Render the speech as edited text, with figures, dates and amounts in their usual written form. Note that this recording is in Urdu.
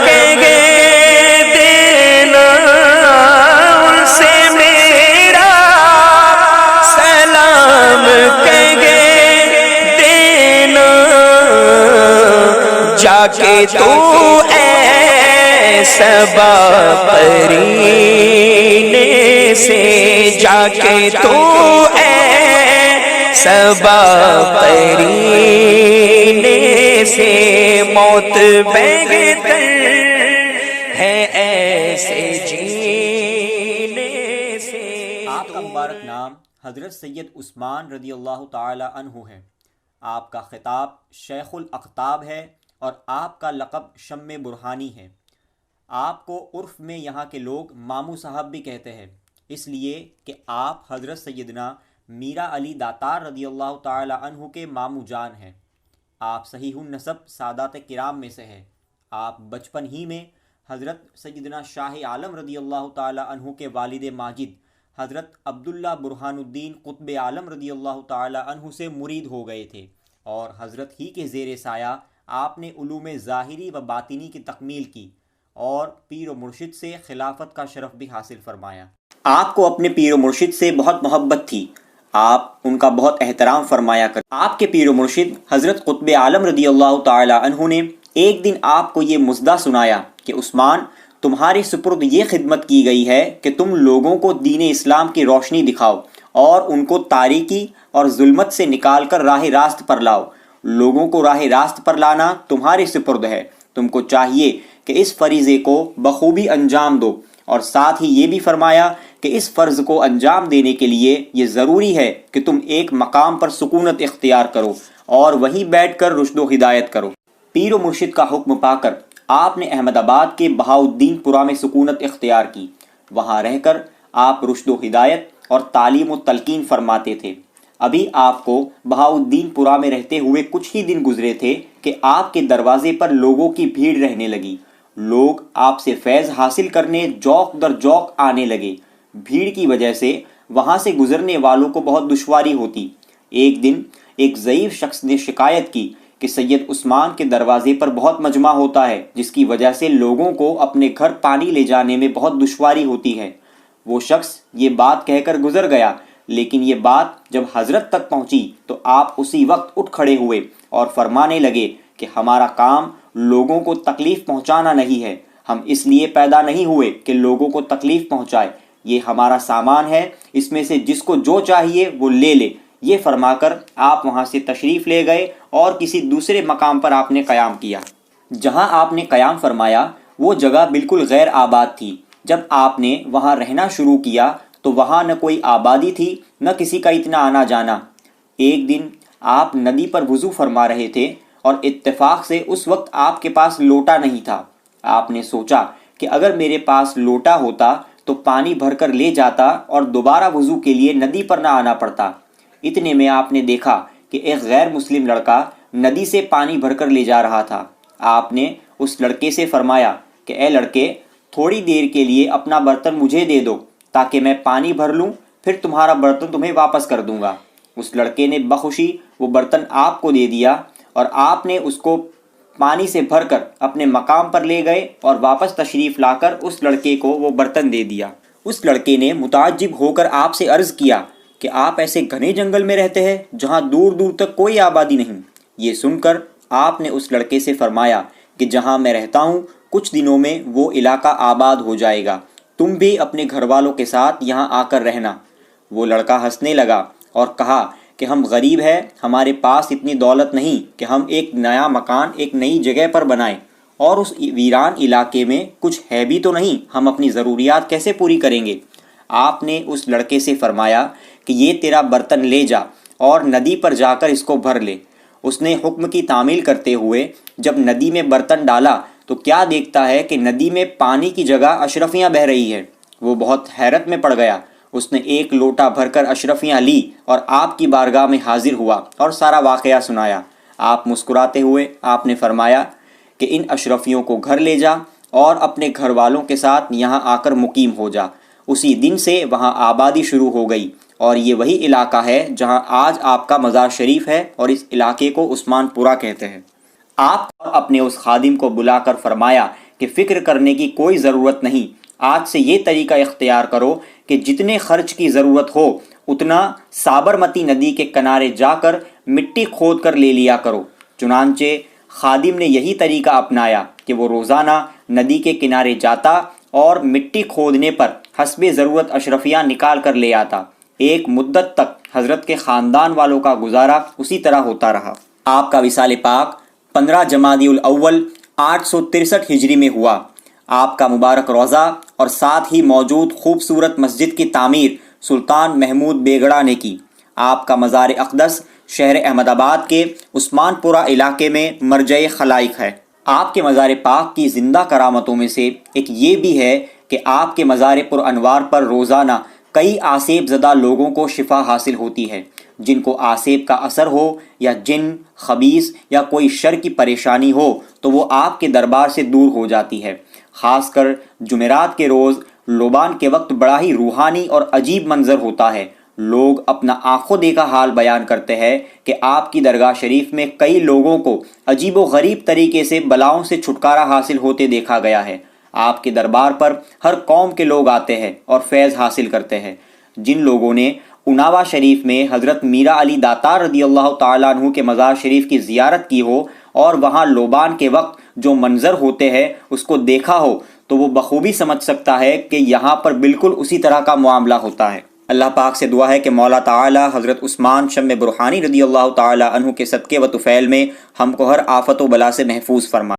کہہ دینا ان سے میرا سلام کہہ دینا، جا کے تو اے صبا پرینے سے، جا کے تو اے صبا پرینے سے، موت بہتر ہے ایسے جینے سے۔ آپ کا مبارک نام حضرت سید عثمان رضی اللہ تعالی عنہ ہے، آپ کا خطاب شیخ الاقطاب ہے اور آپ کا لقب شم برہانی ہے۔ آپ کو عرف میں یہاں کے لوگ ماموں صاحب بھی کہتے ہیں، اس لیے کہ آپ حضرت سیدنا میرا علی داتار رضی اللہ تعالی عنہ کے ماموں جان ہیں۔ آپ صحیح النسب سادات کرام میں سے ہیں۔ آپ بچپن ہی میں حضرت سیدنا شاہ عالم رضی اللہ تعالی عنہ کے والد ماجد حضرت عبداللہ برہان الدین قطب عالم رضی اللہ تعالی عنہ سے مرید ہو گئے تھے، اور حضرت ہی کے زیر سایہ آپ نے علوم ظاہری و باطنی کی تکمیل کی اور پیر و مرشد سے خلافت کا شرف بھی حاصل فرمایا۔ آپ کو اپنے پیر و مرشد سے بہت محبت تھی، آپ ان کا بہت احترام فرمایا کرتے۔ آپ کے پیر و مرشد حضرت قطب عالم رضی اللہ تعالی عنہ نے ایک دن آپ کو یہ مژدہ سنایا کہ عثمان، تمہارے سپرد یہ خدمت کی گئی ہے کہ تم لوگوں کو دین اسلام کی روشنی دکھاؤ اور ان کو تاریکی اور ظلمت سے نکال کر راہ راست پر لاؤ۔ لوگوں کو راہ راست پر لانا تمہارے سپرد ہے، تم کو چاہیے کہ اس فریضے کو بخوبی انجام دو، اور ساتھ ہی یہ بھی فرمایا کہ اس فرض کو انجام دینے کے لیے یہ ضروری ہے کہ تم ایک مقام پر سکونت اختیار کرو اور وہیں بیٹھ کر رشد و ہدایت کرو۔ پیر و مرشد کا حکم پا کر آپ نے احمد آباد کے بہاؤالدین پورہ میں سکونت اختیار کی۔ وہاں رہ کر آپ رشد و ہدایت اور تعلیم و تلقین فرماتے تھے۔ ابھی آپ کو بہاؤالدین پورہ میں رہتے ہوئے کچھ ہی دن گزرے تھے کہ آپ کے دروازے پر لوگوں کی بھیڑ رہنے لگی۔ لوگ آپ سے فیض حاصل کرنے جوق در جوق آنے لگے۔ بھیڑ کی وجہ سے وہاں سے گزرنے والوں کو بہت دشواری ہوتی۔ ایک دن ایک ضعیف شخص نے شکایت کی کہ سید عثمان کے دروازے پر بہت مجمع ہوتا ہے، جس کی وجہ سے لوگوں کو اپنے گھر پانی لے جانے میں بہت دشواری ہوتی ہے۔ وہ شخص یہ بات کہہ کر گزر گیا، لیکن یہ بات جب حضرت تک پہنچی تو آپ اسی وقت اٹھ کھڑے ہوئے اور فرمانے لگے کہ ہمارا کام لوگوں کو تکلیف پہنچانا نہیں ہے، ہم اس لیے پیدا نہیں ہوئے کہ لوگوں کو تکلیف پہنچائے، یہ ہمارا سامان ہے، اس میں سے جس کو جو چاہیے وہ لے لے۔ یہ فرما کر آپ وہاں سے تشریف لے گئے اور کسی دوسرے مقام پر آپ نے قیام کیا۔ جہاں آپ نے قیام فرمایا وہ جگہ بالکل غیر آباد تھی۔ جب آپ نے وہاں رہنا شروع کیا تو وہاں نہ کوئی آبادی تھی نہ کسی کا اتنا آنا جانا۔ ایک دن آپ ندی پر وضو فرما رہے تھے اور اتفاق سے اس وقت آپ کے پاس لوٹا نہیں تھا۔ آپ نے سوچا کہ اگر میرے پاس لوٹا ہوتا تو پانی بھر کر لے جاتا اور دوبارہ وضو کے لیے ندی پر نہ آنا پڑتا۔ اتنے میں آپ نے دیکھا کہ ایک غیر مسلم لڑکا ندی سے پانی بھر کر لے جا رہا تھا۔ آپ نے اس لڑکے سے فرمایا کہ اے لڑکے، تھوڑی دیر کے لیے اپنا برتن مجھے دے دو تاکہ میں پانی بھر لوں، پھر تمہارا برتن تمہیں واپس کر دوں گا۔ اس لڑکے نے بخوشی وہ برتن آپ کو دے دیا اور آپ نے اس کو پانی سے بھر کر اپنے مقام پر لے گئے اور واپس تشریف لا کر اس لڑکے کو وہ برتن دے دیا۔ اس لڑکے نے متعجب ہو کر آپ سے عرض کیا کہ آپ ایسے گھنے جنگل میں رہتے ہیں جہاں دور دور تک کوئی آبادی نہیں۔ یہ سن کر آپ نے اس لڑکے سے فرمایا کہ جہاں میں رہتا ہوں کچھ دنوں میں وہ علاقہ آباد ہو جائے گا، تم بھی اپنے گھر والوں کے ساتھ یہاں آ کر رہنا۔ وہ لڑکا ہنسنے لگا اور کہا کہ ہم غریب ہیں، ہمارے پاس اتنی دولت نہیں کہ ہم ایک نیا مکان ایک نئی جگہ پر بنائیں، اور اس ویران علاقے میں کچھ ہے بھی تو نہیں، ہم اپنی ضروریات کیسے پوری کریں گے؟ آپ نے اس لڑکے سے فرمایا کہ یہ تیرا برتن لے جا اور ندی پر جا کر اس کو بھر لے۔ اس نے حکم کی تعمیل کرتے ہوئے جب ندی میں برتن ڈالا تو کیا دیکھتا ہے کہ ندی میں پانی کی جگہ اشرفیاں بہہ رہی ہیں۔ وہ بہت حیرت میں پڑ گیا۔ اس نے ایک لوٹا بھر کر اشرفیاں لی اور آپ کی بارگاہ میں حاضر ہوا اور سارا واقعہ سنایا۔ آپ مسکراتے ہوئے آپ نے فرمایا کہ ان اشرفیوں کو گھر لے جا اور اپنے گھر والوں کے ساتھ یہاں آ کر مقیم ہو جا۔ اسی دن سے وہاں آبادی شروع ہو گئی، اور یہ وہی علاقہ ہے جہاں آج آپ کا مزار شریف ہے، اور اس علاقے کو عثمان پورہ کہتے ہیں۔ آپ اپنے اس خادم کو بلا کر فرمایا کہ فکر کرنے کی کوئی ضرورت نہیں، آج سے یہ طریقہ اختیار کرو کہ جتنے خرچ کی ضرورت ہو اتنا سابرمتی ندی کے کنارے جا کر مٹی کھود کر لے لیا کرو۔ چنانچہ خادم نے یہی طریقہ اپنایا کہ وہ روزانہ ندی کے کنارے جاتا اور مٹی کھودنے پر حسب ضرورت اشرفیہ نکال کر لے آتا۔ ایک مدت تک حضرت کے خاندان والوں کا گزارا اسی طرح ہوتا رہا۔ آپ کا وصال پاک 15 جمادی الاول 863 ہجری میں ہوا۔ آپ کا مبارک روضہ اور ساتھ ہی موجود خوبصورت مسجد کی تعمیر سلطان محمود بیگڑا نے کی۔ آپ کا مزار اقدس شہر احمد آباد کے عثمان پورہ علاقے میں مرجع خلائق ہے۔ آپ کے مزار پاک کی زندہ کرامتوں میں سے ایک یہ بھی ہے کہ آپ کے مزار پر انوار پر روزانہ کئی آسیب زدہ لوگوں کو شفا حاصل ہوتی ہے۔ جن کو آسیب کا اثر ہو یا جن، خبیث یا کوئی شر کی پریشانی ہو تو وہ آپ کے دربار سے دور ہو جاتی ہے۔ خاص کر جمعرات کے روز لوبان کے وقت بڑا ہی روحانی اور عجیب منظر ہوتا ہے۔ لوگ اپنا آنکھوں دیکھا حال بیان کرتے ہیں کہ آپ کی درگاہ شریف میں کئی لوگوں کو عجیب و غریب طریقے سے بلاؤں سے چھٹکارا حاصل ہوتے دیکھا گیا ہے۔ آپ کے دربار پر ہر قوم کے لوگ آتے ہیں اور فیض حاصل کرتے ہیں۔ جن لوگوں نے اناوا شریف میں حضرت میرا علی داتار رضی اللہ تعالیٰ عنہ کے مزار شریف کی زیارت کی ہو اور وہاں لوبان کے وقت جو منظر ہوتے ہیں اس کو دیکھا ہو تو وہ بخوبی سمجھ سکتا ہے کہ یہاں پر بالکل اسی طرح کا معاملہ ہوتا ہے۔ اللہ پاک سے دعا ہے کہ مولا تعالی حضرت عثمان شمع برہانی رضی اللہ تعالیٰ عنہ کے صدقے و طفیل میں ہم کو ہر آفت و بلا سے محفوظ فرمائے۔